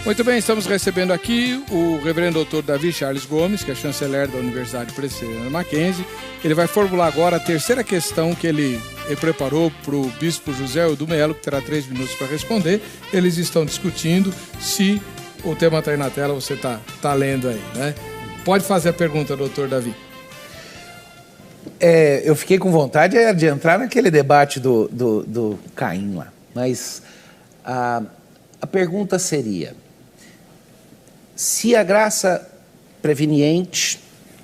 Muito bem, estamos recebendo aqui o reverendo doutor Davi Charles Gomes, que é chanceler da Universidade Presbiteriana Mackenzie. Ele vai formular agora a terceira questão que ele preparou para o bispo José do Melo, que terá 3 minutos para responder. Eles estão discutindo se o tema está aí na tela, você tá lendo aí, né? Pode fazer a pergunta, doutor Davi. Eu fiquei com vontade de entrar naquele debate do Caim lá, mas a pergunta seria: se a graça preveniente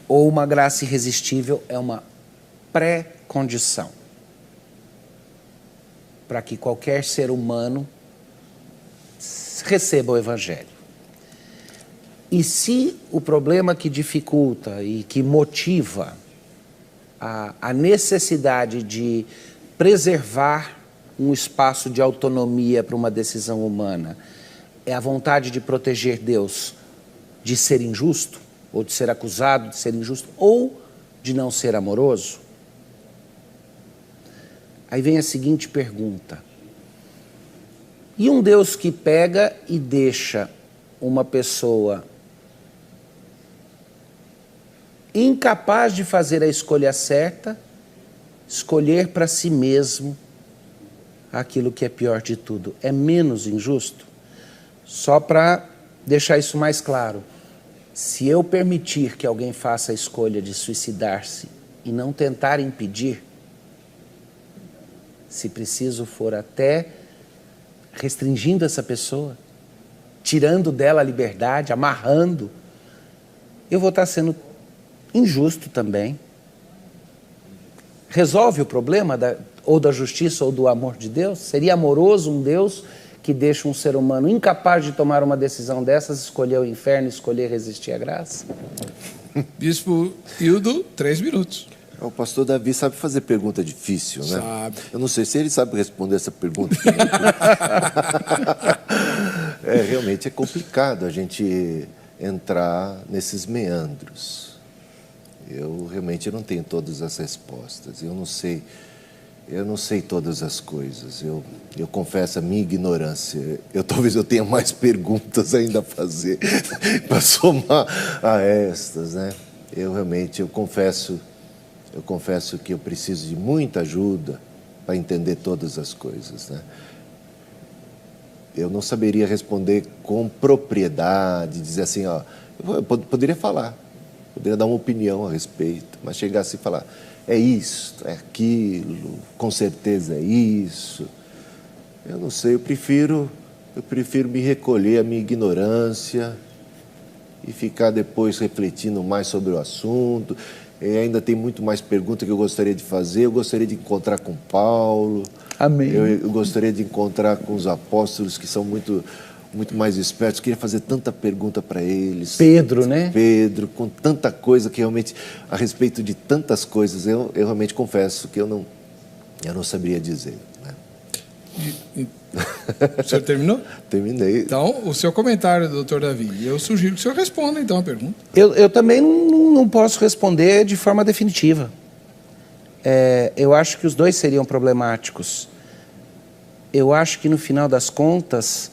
ou uma graça irresistível é uma pré-condição para que qualquer ser humano receba o Evangelho. E se o problema que dificulta e que motiva a necessidade de preservar um espaço de autonomia para uma decisão humana é a vontade de proteger Deus de ser injusto, ou de ser acusado de ser injusto, ou de não ser amoroso, aí vem a seguinte pergunta: e um Deus que pega e deixa uma pessoa incapaz de fazer a escolha certa, escolher para si mesmo aquilo que é pior de tudo, é menos injusto? Só para deixar isso mais claro, se eu permitir que alguém faça a escolha de suicidar-se e não tentar impedir, se preciso for até restringindo essa pessoa, tirando dela a liberdade, amarrando, eu vou estar sendo injusto também. Resolve o problema ou da justiça ou do amor de Deus? Seria amoroso um Deus que deixa um ser humano incapaz de tomar uma decisão dessas, escolher o inferno, escolher resistir à graça? Bispo Hildo, 3 minutos. O pastor Davi sabe fazer pergunta difícil, né? Sabe. Eu não sei se ele sabe responder essa pergunta. Realmente é complicado a gente entrar nesses meandros. Eu realmente não tenho todas as respostas. Eu não sei todas as coisas. Eu confesso a minha ignorância. Talvez eu tenha mais perguntas ainda a fazer para somar a estas, né? Eu confesso que eu preciso de muita ajuda para entender todas as coisas, né? Eu não saberia responder com propriedade, dizer assim, eu poderia falar, poderia dar uma opinião a respeito, mas chegar assim e falar, é isto, é aquilo, com certeza é isso. Eu não sei, eu prefiro me recolher à minha ignorância e ficar depois refletindo mais sobre o assunto. Ainda tem muito mais perguntas que eu gostaria de fazer. Eu gostaria de encontrar com Paulo. Amém. Eu gostaria de encontrar com os apóstolos, que são muito mais espertos. Eu queria fazer tanta pergunta para eles. Pedro, né? Pedro, com tanta coisa que realmente, a respeito de tantas coisas, eu realmente confesso que eu não saberia dizer, né? O senhor terminou? Terminei. Então, o seu comentário, doutor Davi. Eu sugiro que o senhor responda, então, a pergunta. Eu também não posso responder de forma definitiva. Eu acho que os dois seriam problemáticos. Eu acho que, no final das contas,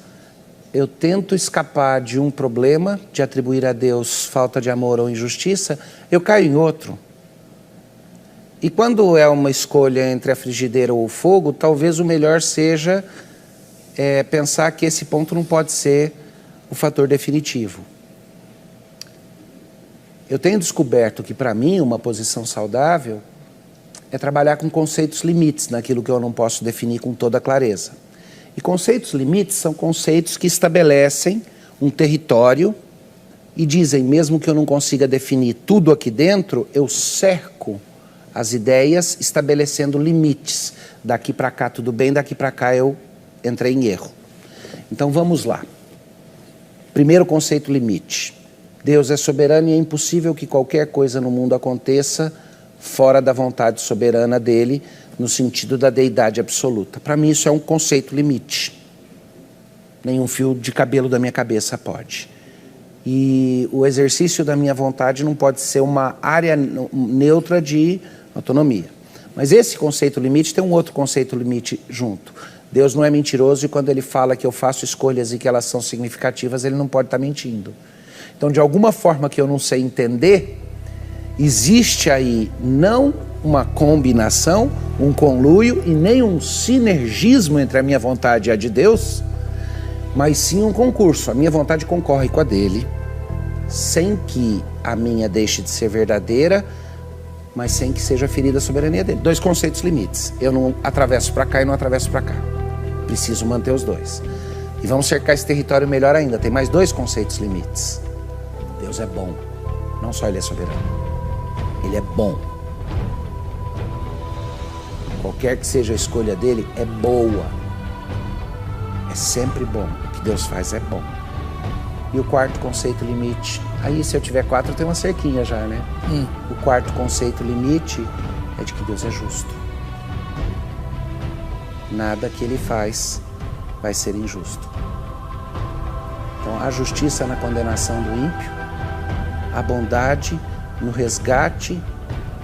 eu tento escapar de um problema, de atribuir a Deus falta de amor ou injustiça, eu caio em outro. E quando é uma escolha entre a frigideira ou o fogo, talvez o melhor seja pensar que esse ponto não pode ser o fator definitivo. Eu tenho descoberto que, para mim, uma posição saudável é trabalhar com conceitos limites naquilo que eu não posso definir com toda clareza. E conceitos limites são conceitos que estabelecem um território e dizem, mesmo que eu não consiga definir tudo aqui dentro, eu cerco as ideias estabelecendo limites. Daqui para cá tudo bem, daqui para cá eu entrei em erro. Então vamos lá. Primeiro conceito limite. Deus é soberano e é impossível que qualquer coisa no mundo aconteça fora da vontade soberana dele, no sentido da deidade absoluta. Para mim isso é um conceito limite. Nenhum fio de cabelo da minha cabeça pode. E o exercício da minha vontade não pode ser uma área neutra de autonomia. Mas esse conceito limite tem um outro conceito limite junto. Deus não é mentiroso e quando Ele fala que eu faço escolhas e que elas são significativas, Ele não pode estar mentindo. Então, de alguma forma que eu não sei entender, existe aí não uma combinação, um conluio e nem um sinergismo entre a minha vontade e a de Deus, mas sim um concurso. A minha vontade concorre com a dele, sem que a minha deixe de ser verdadeira, mas sem que seja ferida a soberania dele. Dois conceitos limites. Eu não atravesso para cá e não atravesso para cá. Preciso manter os dois. E vamos cercar esse território melhor ainda. Tem mais dois conceitos limites. Deus é bom. Não só Ele é soberano. Ele é bom. Qualquer que seja a escolha dele, é boa. É sempre bom. O que Deus faz é bom. E o quarto conceito limite, aí se eu tiver 4 eu tenho uma cerquinha já, né? O quarto conceito limite é de que Deus é justo. Nada que Ele faz vai ser injusto. Então a justiça na condenação do ímpio, a bondade no resgate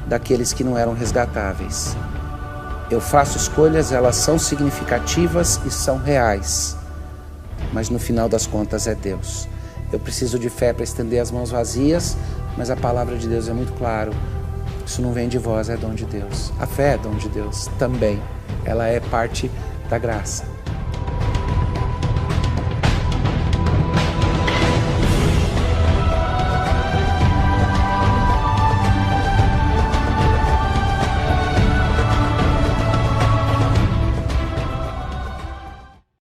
daqueles que não eram resgatáveis. Eu faço escolhas, elas são significativas e são reais, mas no final das contas é Deus. Eu preciso de fé para estender as mãos vazias, mas a palavra de Deus é muito claro. Isso não vem de vós, é dom de Deus. A fé é dom de Deus também. Ela é parte da graça.